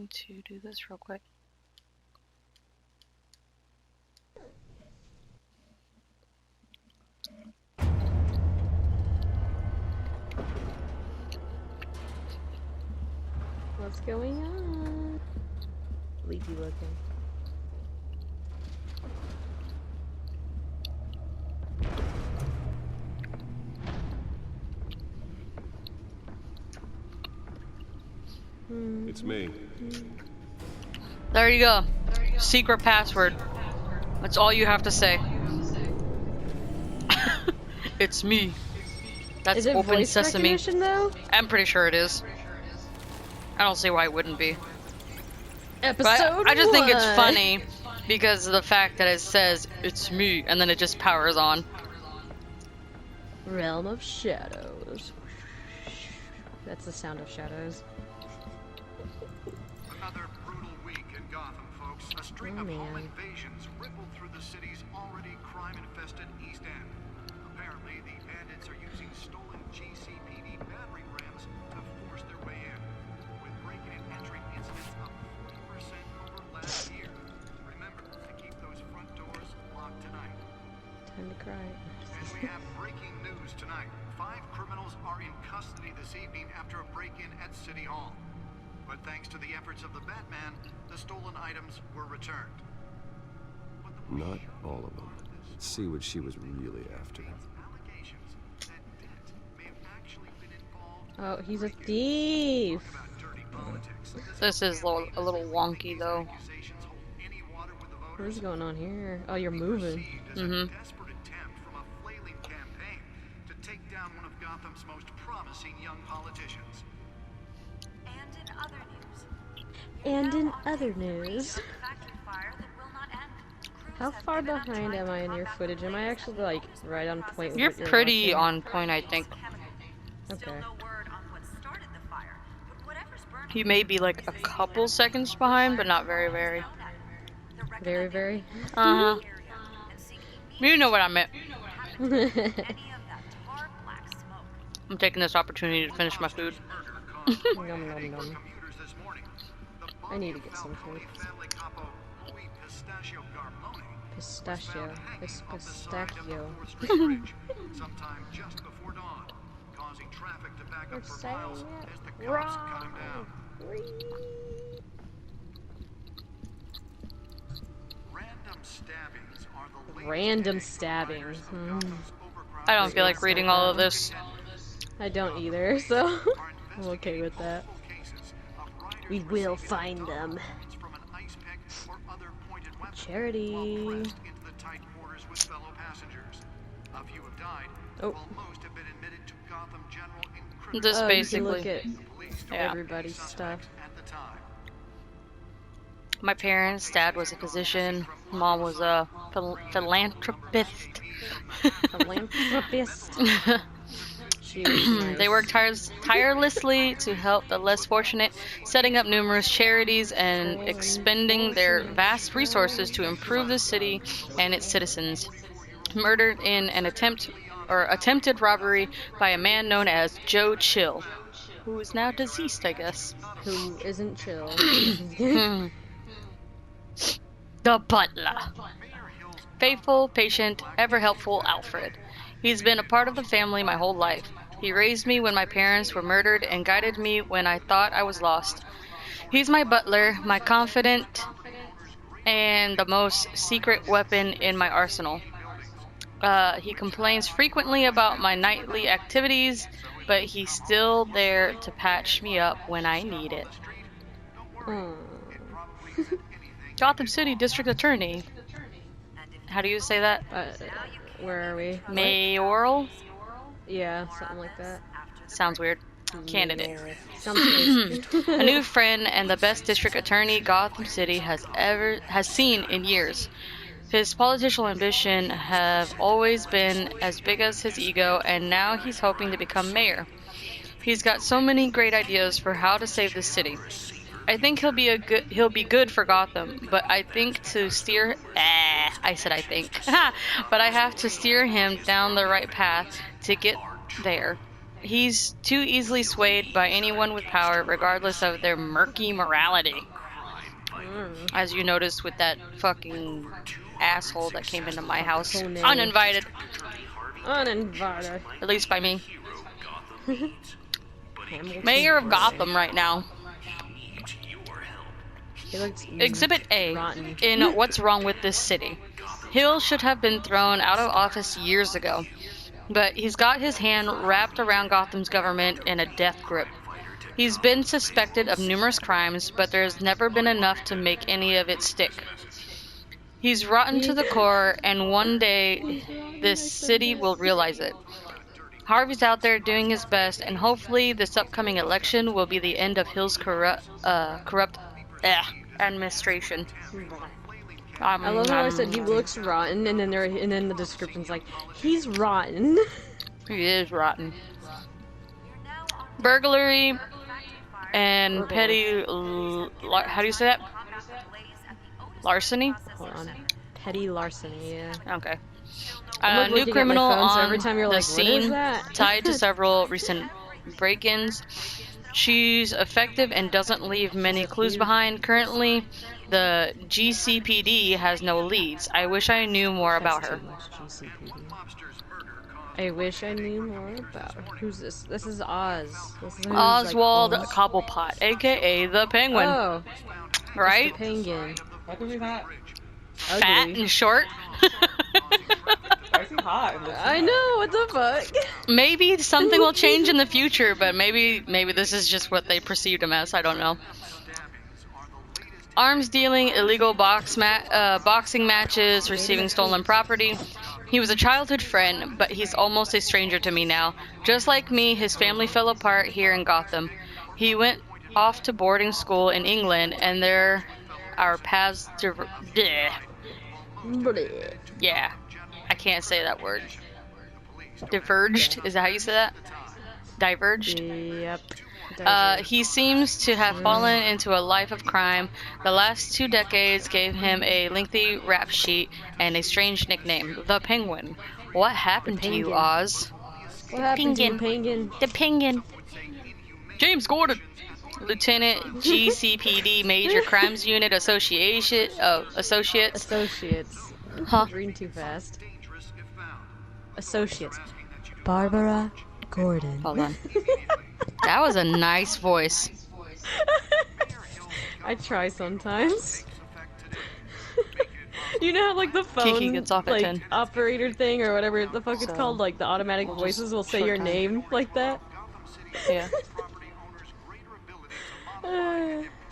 going to do this real quick. What's going on? Sleepy looking. It's me. There you go. Secret password. That's all you have to say. It's me. That's Is it open voice sesame. recognition though? I'm pretty sure it is. I don't see why it wouldn't be. Episode But I just think it's one. funny because of the fact that it says it's me and then it just powers on. Realm of Shadows. That's the sound of shadows. Another brutal week in Gotham, folks. A string of home invasions rippled through the city's already crime-infested East End. Apparently, the bandits are using stolen GCPD battering rams to force their way in, with break-in and entry incidents up 40% over last year. Remember to keep those front doors locked tonight. Time to cry. And we have breaking news tonight. 5 criminals are in custody this evening after a break-in at City Hall. But thanks to the efforts of the Batman, the stolen items were returned. Not all of them. Let's see what she was really after. Allegations that Dent may have actually been involved Oh, he's a thief. about dirty politics. This is a little wonky though. Accusations hold any water with the voters. What's going on here? Oh, you're moving. Perceived as a desperate attempt from a flailing campaign to take down one of Gotham's most promising young politicians. And in other news, how far behind am I in your footage? Am I actually like right on point with You're what you're pretty watching? on point, I think. Okay. You may be like a couple seconds behind, but not very, very. Very, very. Uh huh. You know what I meant. I'm taking this opportunity to finish my food. Nom, nom, nom. I need to get some food. Pistachio. Pistachio. Sometime just before dawn, causing traffic to back We're up for saying miles it as the cops cut him down. Random stabbings are the latest Random headache for stabbings. riders of Gotham's overcrowded I don't feel like reading all of this. I don't either, so I'm okay with that. We will find them. Charity. Oh. This Oh, basically. you can look at Yeah. everybody's stuff. My parents, dad was a physician, mom was a philanthropist. Philanthropist. She was nice. They worked tirelessly to help the less fortunate, setting up numerous charities and expending their vast resources to improve the city and its citizens. Murdered in an attempted robbery by a man known as Joe Chill, who is now deceased, I guess. Who isn't chill. The butler. Faithful, patient, ever helpful Alfred. He's been a part of the family my whole life. He raised me when my parents were murdered and guided me when I thought I was lost. He's my butler, my confidant, and the most secret weapon in my arsenal. He complains frequently about my nightly activities, but he's still there to patch me up when I need it. Gotham City District Attorney. How do you say that? Where are we? Mayoral? Yeah, something like that. Sounds weird. Candidate. Sounds weird. A new friend and the best district attorney Gotham City has seen in years. His political ambition have always been as big as his ego, and now he's hoping to become mayor. He's got so many great ideas for how to save the city. I think he'll be good for Gotham, but I think to steer I said I think. But I have to steer him down the right path to get there. He's too easily swayed by anyone with power, regardless of their murky morality. As you noticed with that fucking asshole that came into my house. Falcone. Uninvited. Uninvited. At least by me. Hamilton Mayor of Gray. Gotham right now. He looks Exhibit A rotten. in What's Wrong with This City. Hill should have been thrown out of office years ago, but he's got his hand wrapped around Gotham's government in a death grip. He's been suspected of numerous crimes, but there's never been enough to make any of it stick. He's rotten to the core, and one day this city will realize it. Harvey's out there doing his best, and hopefully this upcoming election will be the end of Hill's corrupt administration. I love how I said he looks rotten, and then the description's like, he's rotten. He is rotten. Burglary and petty... how do you say that? Larceny? Hold on. Petty larceny, yeah. Okay. I'm, like, New looking at criminal my phone, so on every time you're the like, what is scene, that? tied to several recent break-ins. She's effective and doesn't leave many clues behind. Currently, the GCPD has no leads. I wish I knew more about her. I wish I knew more about her. Who's this? This is Oz. This is Oswald like, Cobblepot, aka the Penguin. Oh, right? the penguin. How come he's not? Fat Ugly. and short. Why is he hot? I know, what the fuck? Maybe something will change in the future, but maybe this is just what they perceived him as. I don't know. Arms dealing, illegal boxing matches, receiving stolen property. He was a childhood friend, but he's almost a stranger to me now. Just like me, his family fell apart here in Gotham. He went off to boarding school in England, and there our paths yeah, I can't say that word. Diverged? Is that how you say that? Diverged? Yep. He seems to have fallen into a life of crime. The last 2 decades gave him a lengthy rap sheet and a strange nickname, the Penguin. What happened to you, Penguin. Oz? What happened to the penguin? The Penguin. James Gordon. Lieutenant GCPD Major Crimes Unit Associates. Associates. Huh? Reading too fast. Associates. Barbara Gordon. Hold on. That was a nice voice. I try sometimes. You know how like the phone Kiki gets off at like 10. operator thing or whatever the fuck it's So, called, like the automatic we'll voices just will say short your time. name like that. Yeah.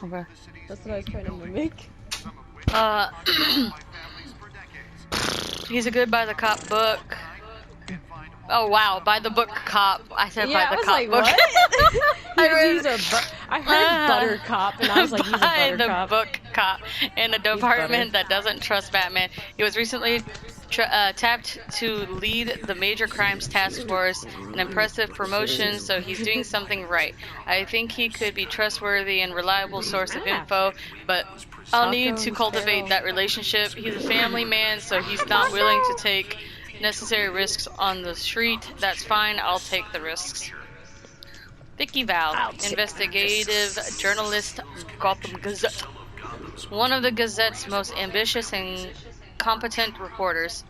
Okay. That's what I was trying to mimic. He's a good by the cop book. Oh wow, by the book cop. I said Yeah, by I the was cop like, book. what? I read I heard Buttercop, and I was like, he's a by the Buttercop. book cop in a department that doesn't trust Batman. He was recently tapped to lead the major crimes task force, an impressive promotion, so he's doing something right. I think he could be trustworthy and reliable source of info, but I'll need to cultivate that relationship. He's a family man, so he's not willing to take necessary risks on the street. That's fine, I'll take the risks. Vicky Val, investigative journalist, Gotham Gazette. One of the Gazette's most ambitious and competent reporters.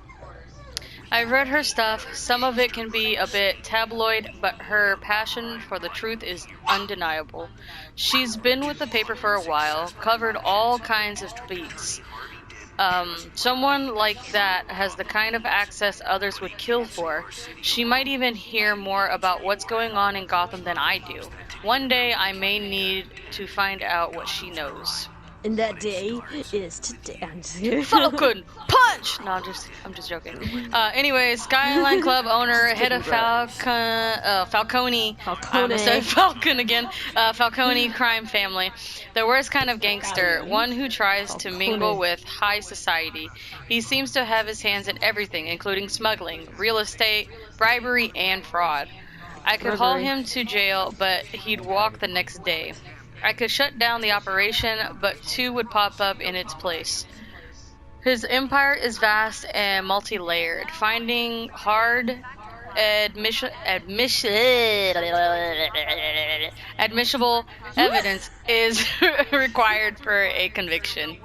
I've read her stuff. Some of it can be a bit tabloid, but her passion for the truth is undeniable. She's been with the paper for a while, covered all kinds of beats. Someone like that has the kind of access others would kill for. She might even hear more about what's going on in Gotham than I do. One day I may need to find out what she knows. And that day is today. I'm just kidding. Falcon punch. No, I'm just joking. Anyway, Skyline Club owner, head of Falcone. I said Falcon again. Falcone crime family, the worst kind of gangster, one who tries to mingle with high society. He seems to have his hands in everything, including smuggling, real estate, bribery, and fraud. I could haul him to jail, but he'd walk the next day. I could shut down the operation, but 2 would pop up in its place. His empire is vast and multi-layered. Finding hard admissible evidence is required for a conviction.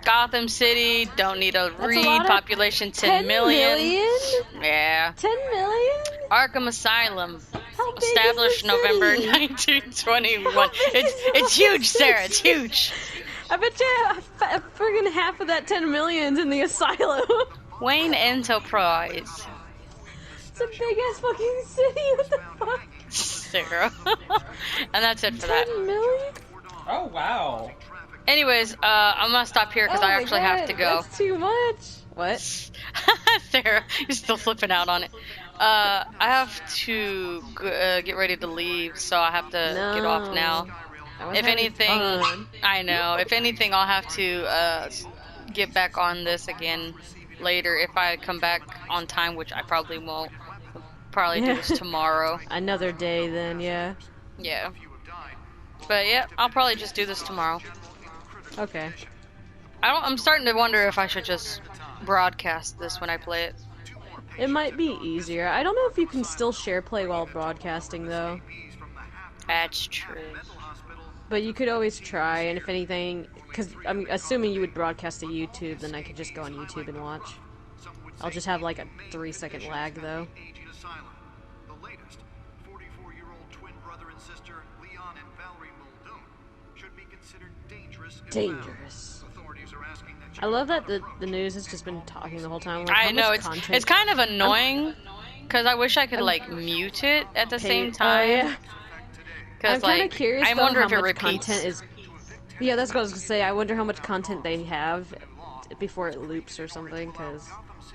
Gotham City, don't need to That's a read. lot of- Population 10 10 million. million? Yeah. 10 million? Arkham Asylum, How big established is the November city? 1921. How big is It's the huge, city? Sarah. It's huge. I bet you friggin' half of that 10 million's in the asylum. Wayne Enterprise. It's a big ass fucking city. What the fuck? Sarah. And that's it for that. 10 million? Oh, wow. Anyways, I'm gonna stop here because Oh I my actually God, have to go. That's too much. What? Sarah, you're still flipping out on it. I have to get ready to leave, so I have to get off now. I was If having anything, fun. I know. If anything, I'll have to get back on this again later if I come back on time, which I probably won't. I'll probably do Yeah. this tomorrow. Another day then, yeah. Yeah. But yeah, I'll probably just do this tomorrow. Okay. I'm starting to wonder if I should just broadcast this when I play it. It might be easier. I don't know if you can still share play while broadcasting though. That's true. But you could always try, and if anything, because I'm assuming you would broadcast to YouTube, then I could just go on YouTube and watch. I'll just have like a 3-second lag though. The latest, 44-year-old twin brother and sister Leon and Valerie Muldoon should be considered dangerous. Dangerous. Authorities are asking that I love that the news has just been talking the whole time. Like, I how know much it's content kind of annoying because I wish I could like mute it at the same time. yeah. I'm Because kind of like curious I though wonder how if it much repeats. content is. Yeah, that's what I was gonna say. I wonder how much content they have before it loops or something. Because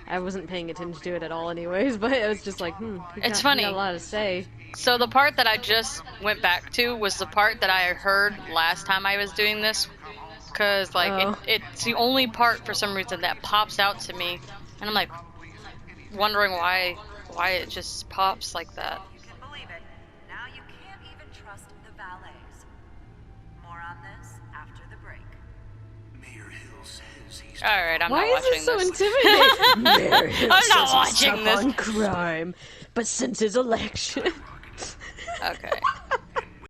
I wasn't paying attention to it at all, anyways. But it was just like, It's he funny. got a lot to say. So the part that I just went back to was the part that I heard last time I was doing this. Because like Oh. it's the only part for some reason that pops out to me, and I'm like wondering why it just pops like that. Can believe it. Now you can't even trust the valets. More on this after the break. Mayor Hill says he's All right, I'm Why not is watching this so this. intimidating? I'm not watching this. on crime, but since his election. Okay.